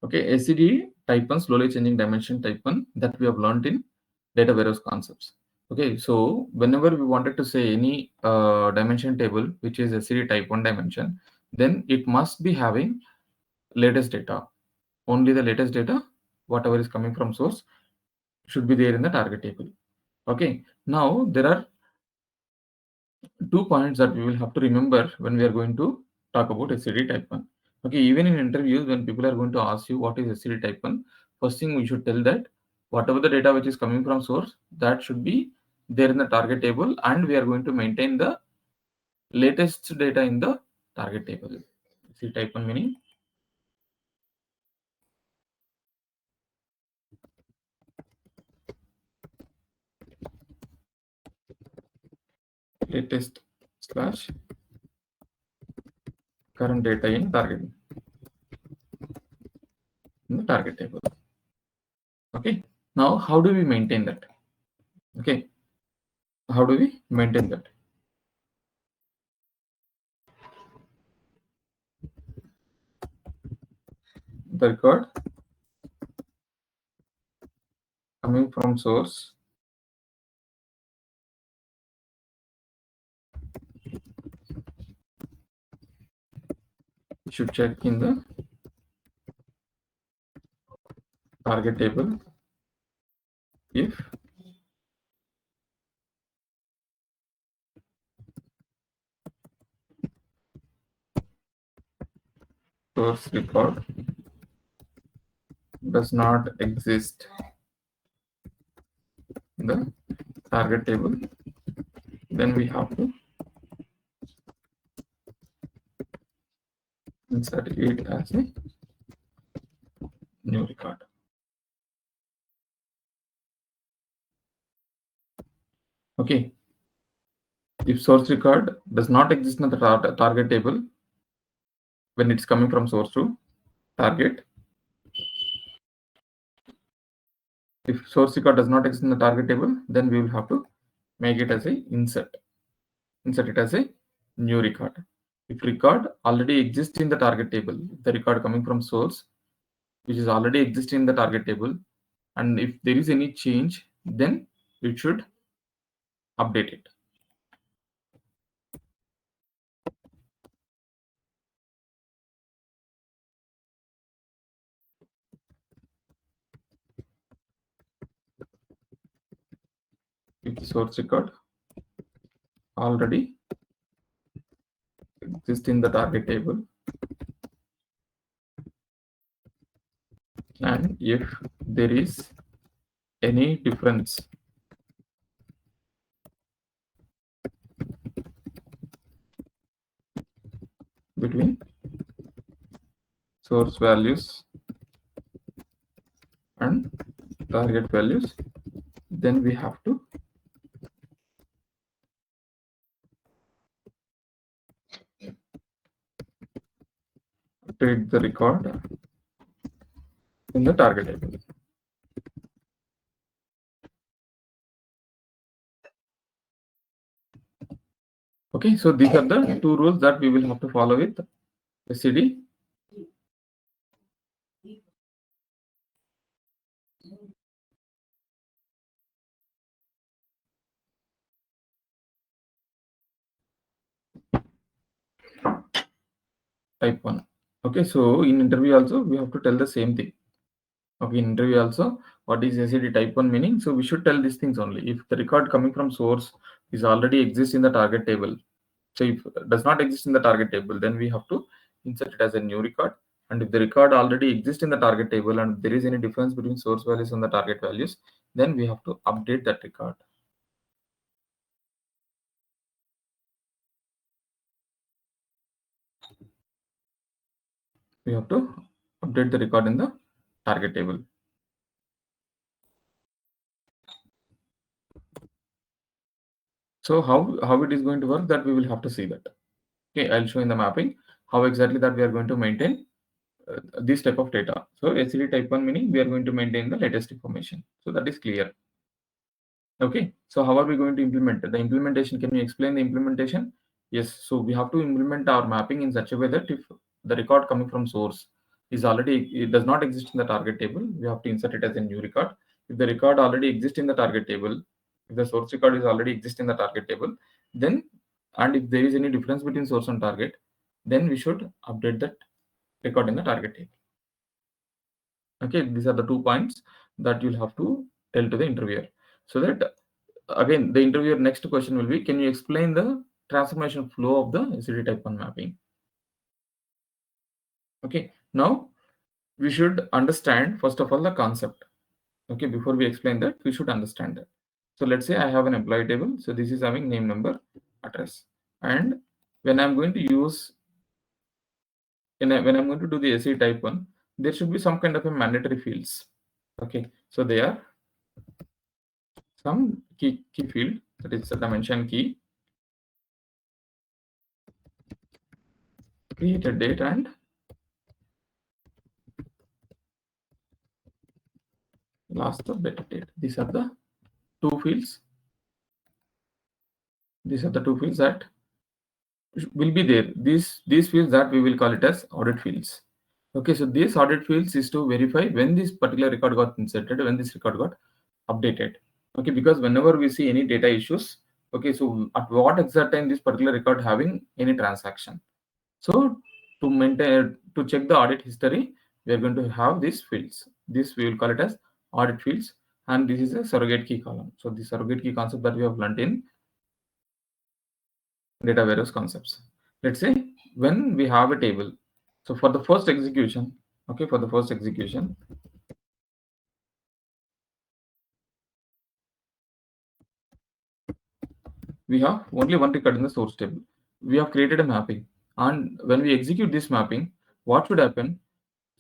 Okay, SCD type 1 slowly changing dimension type 1 that we have learned in data warehouse concepts. Okay, so whenever we wanted to say any dimension table which is SCD type 1 dimension, then it must be having latest data. Only the latest data, whatever is coming from source, should be there in the target table. Okay, now there are 2 points that we will have to remember when we are going to talk about SCD type 1. Okay, even in interviews, when people are going to ask you what is SCD type 1, first thing we should tell that whatever the data which is coming from source, that should be there in the target table, and we are going to maintain the latest data in the target table. SCD type 1 meaning latest slash current data in the target table. Okay, now how do we maintain that? Okay, how do we maintain that? The record coming from source should check in the target table if source record does not exist in the target table, then we have to insert it as a new record. Okay, if source record does not exist in the target table when it's coming from source to target, if source record does not exist in the target table, then we will have to make it as a insert it as a new record. If record already exists in the target table, the record coming from source which is already existing in the target table, and if there is any change, then it should update it. If the source record already exists in the target table, and if there is any difference between source values and target values, then we have to treat the record in the target table. Okay, so these are the 2 rules that we will have to follow with SCD. Type 1. Okay, so in interview also we have to tell the same thing. Okay, in interview also, what is SCD type 1 meaning? So we should tell these things only. If the record coming from source is already exists in the target table, so if it does not exist in the target table, then we have to insert it as a new record. And if the record already exists in the target table and there is any difference between source values and the target values, then we have to update that record. We have to update the record in the target table. So how it is going to work, that we will have to see that. Okay, I'll show in the mapping how exactly that we are going to maintain this type of data. So SCD type 1 meaning we are going to maintain the latest information. So that is clear. Okay, so how are we going to implement the implementation? Can you explain the implementation? Yes, so we have to implement our mapping in such a way that if the record coming from source it does not exist in the target table, we have to insert it as a new record. If the record already exists in the target table, if the source record is already exist in the target table, then, and if there is any difference between source and target, then we should update that record in the target table. Okay, these are the 2 points that you'll have to tell to the interviewer. So that again, the interviewer next question will be, can you explain the transformation flow of the SCD type 1 mapping? Okay, now we should understand first of all the concept. Okay, before we explain that, we should understand that. So let's say I have an employee table. So this is having name, number, address, and when I'm going to use when I'm going to do the SCD type 1, there should be some kind of a mandatory fields. Okay, so they are some key field, that is a dimension key, created date, and last updated date. These are the two fields. These are the two fields that will be there. These fields that we will call it as audit fields. Okay, so these audit fields is to verify when this particular record got inserted, when this record got updated. Okay, because whenever we see any data issues, okay, so at what exact time this particular record having any transaction. So to maintain, to check the audit history, we are going to have these fields. This we will call it as audit fields, and this is a surrogate key column. So the surrogate key concept that we have learned in data warehouse concepts. Let's say when we have a table, so for the first execution, okay, for the first execution, we have only one record in the source table. We have created a mapping, and when we execute this mapping, what should happen?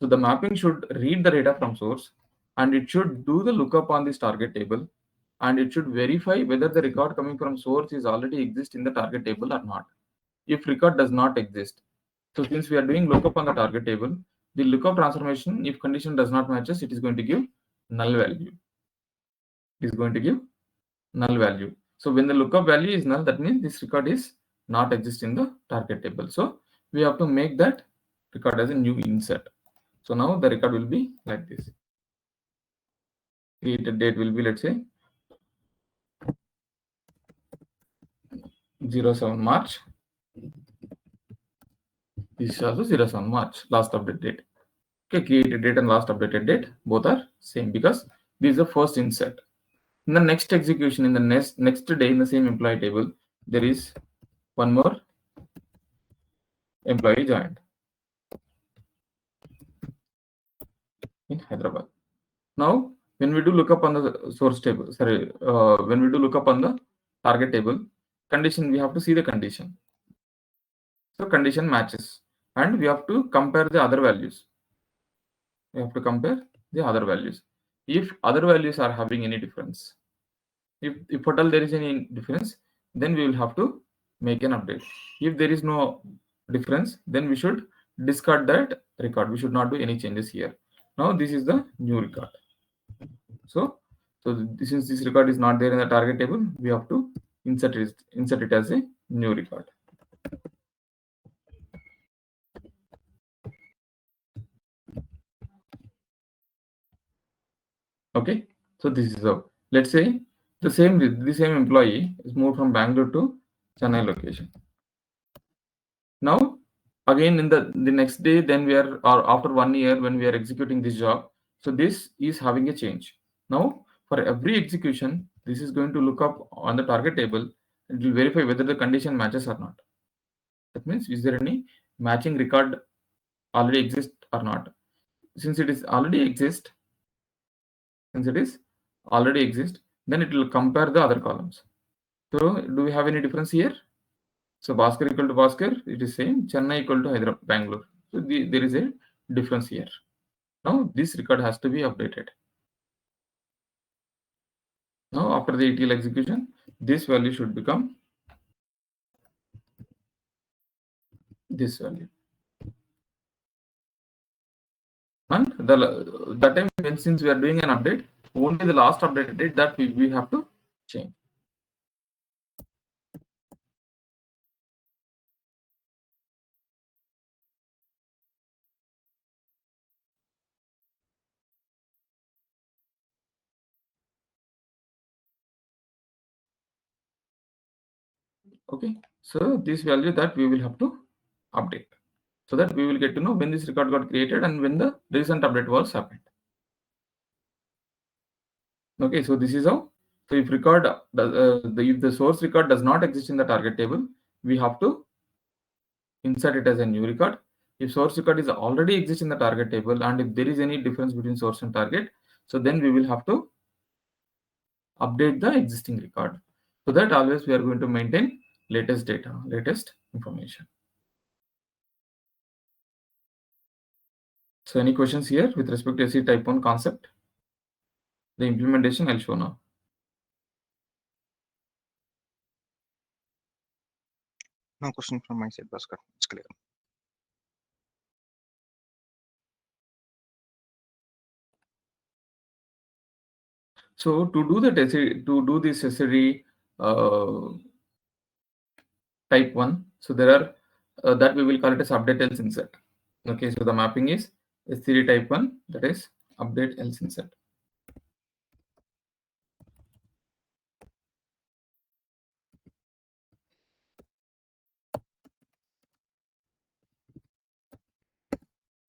So the mapping should read the data from source, and it should do the lookup on this target table, and it should verify whether the record coming from source is already exist in the target table or not. If record does not exist, so since we are doing lookup on the target table, the lookup transformation, if condition does not matches, it is going to give null value. It is going to give null value. So when the lookup value is null, that means this record is not exist in the target table. So we have to make that record as a new insert. So now the record will be like this. Created date will be, let's say, 07 March. This is also 07 March, last update date. Okay, created date and last updated date, both are same because this is the first insert. In the next execution, in the next day in the same employee table, there is one more employee joined in Hyderabad. Now, when we do look up on the source table, when we do look up on the target table, condition, we have to see the condition. So condition matches, and we have to compare the other values. We have to compare the other values. If other values are having any difference, if at all there is any difference, then we will have to make an update. If there is no difference, then we should discard that record. We should not do any changes here. Now this is the new record. So since this record is not there in the target table, we have to insert it as a new record. Okay, so this is how. Let's say the same employee is moved from Bangalore to Chennai location. Now again in the next day, then we are, or after 1 year when we are executing this job, so this is having a change. Now for every execution, this is going to look up on the target table. It will verify whether the condition matches or not. That means, is there any matching record already exist or not? Since it is already exist, then it will compare the other columns. So do we have any difference here? So Bhaskar equal to Bhaskar, it is same. Chennai equal to Hyderabad, Bangalore. So there is a difference here. Now this record has to be updated. Now after the ETL execution, this value should become this value. And that time, when since we are doing an update, only the last updated date that we have to change. Okay, so this value that we will have to update, so that we will get to know when this record got created and when the recent update was happened. Okay, so this is how. So if if the source record does not exist in the target table, we have to insert it as a new record. If source record is already exist in the target table, and if there is any difference between source and target, so then we will have to update the existing record. So that always we are going to maintain latest data, latest information. So any questions here with respect to SCD type 1 concept? The implementation I'll show now. No question from my side, Bhaskar. It's clear. So to do that this SCD type 1, so there are that we will call it as update else insert. Okay, so the mapping is SCD type 1, that is update else insert.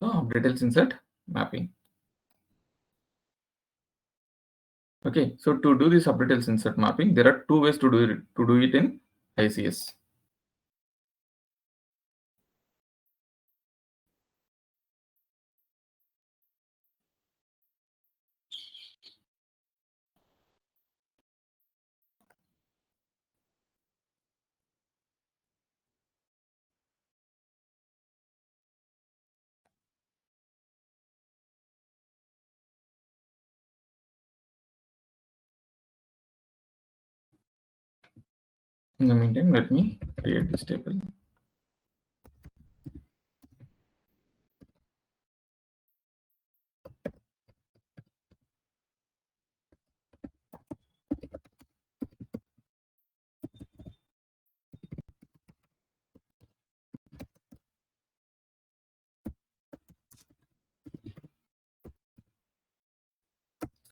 Update else insert mapping. Okay, so to do this update else insert mapping, there are two ways to do it in ICS. In the meantime, let me create this table.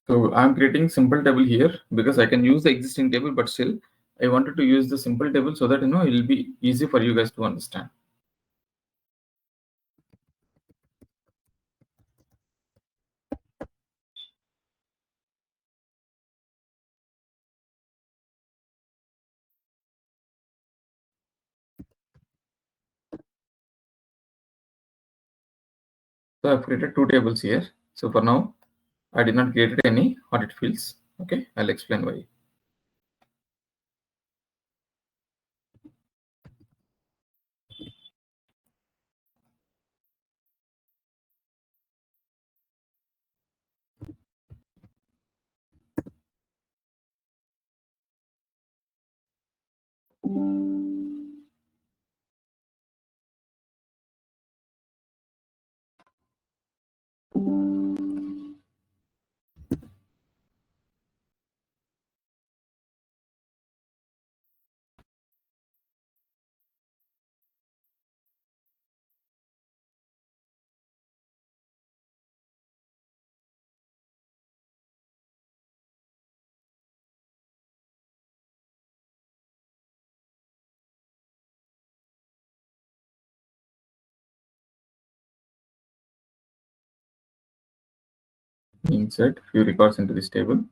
So I'm creating simple table here because I can use the existing table, but still I wanted to use the simple table so that it will be easy for you guys to understand. So I've created two tables here. So for now, I did not create any audit fields. Okay, I'll explain why. Insert few records into this table.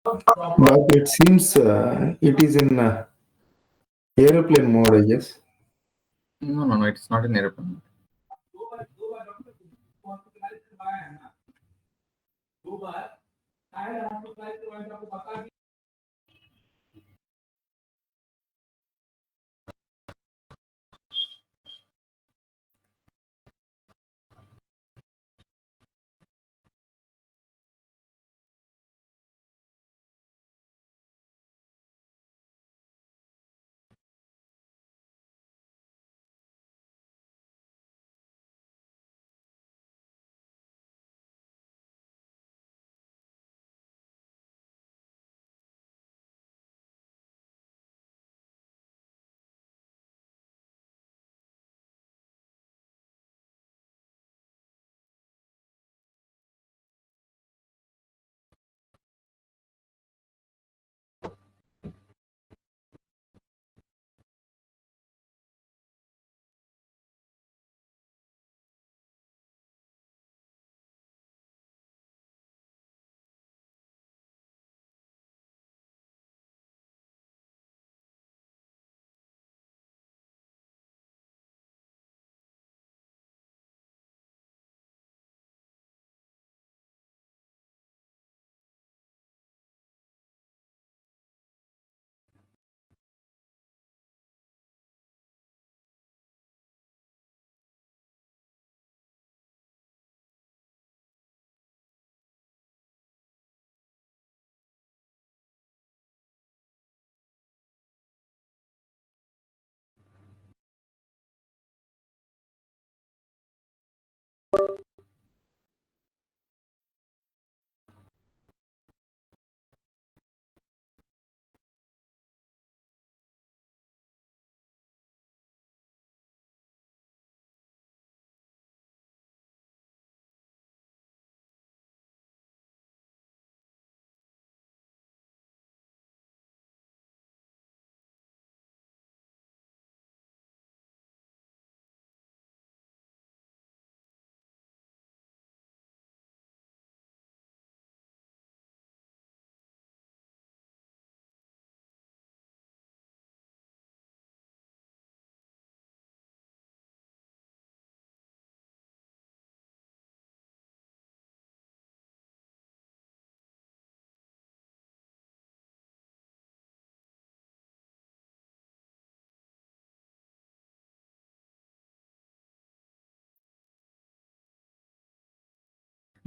But it seems it is in aeroplane mode, I guess. No, it's not in airplane.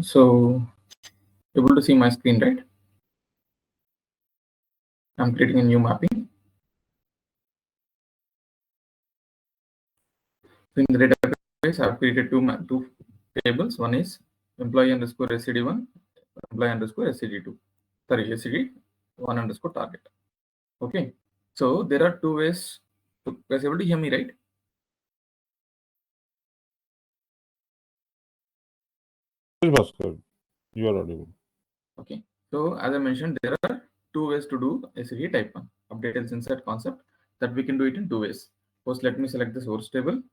So, able to see my screen, right? I'm creating a new mapping. So in the database, I've created two tables. One is employee underscore SCD1, employee underscore SCD2. Sorry, SCD1 underscore target. Okay. So there are two ways. You guys able to hear me, right? Yes, Bhaskar, you are audible. Okay. So as I mentioned, there are two ways to do SCD type 1 update as insert concept that we can do it in two ways. First, let me select the source table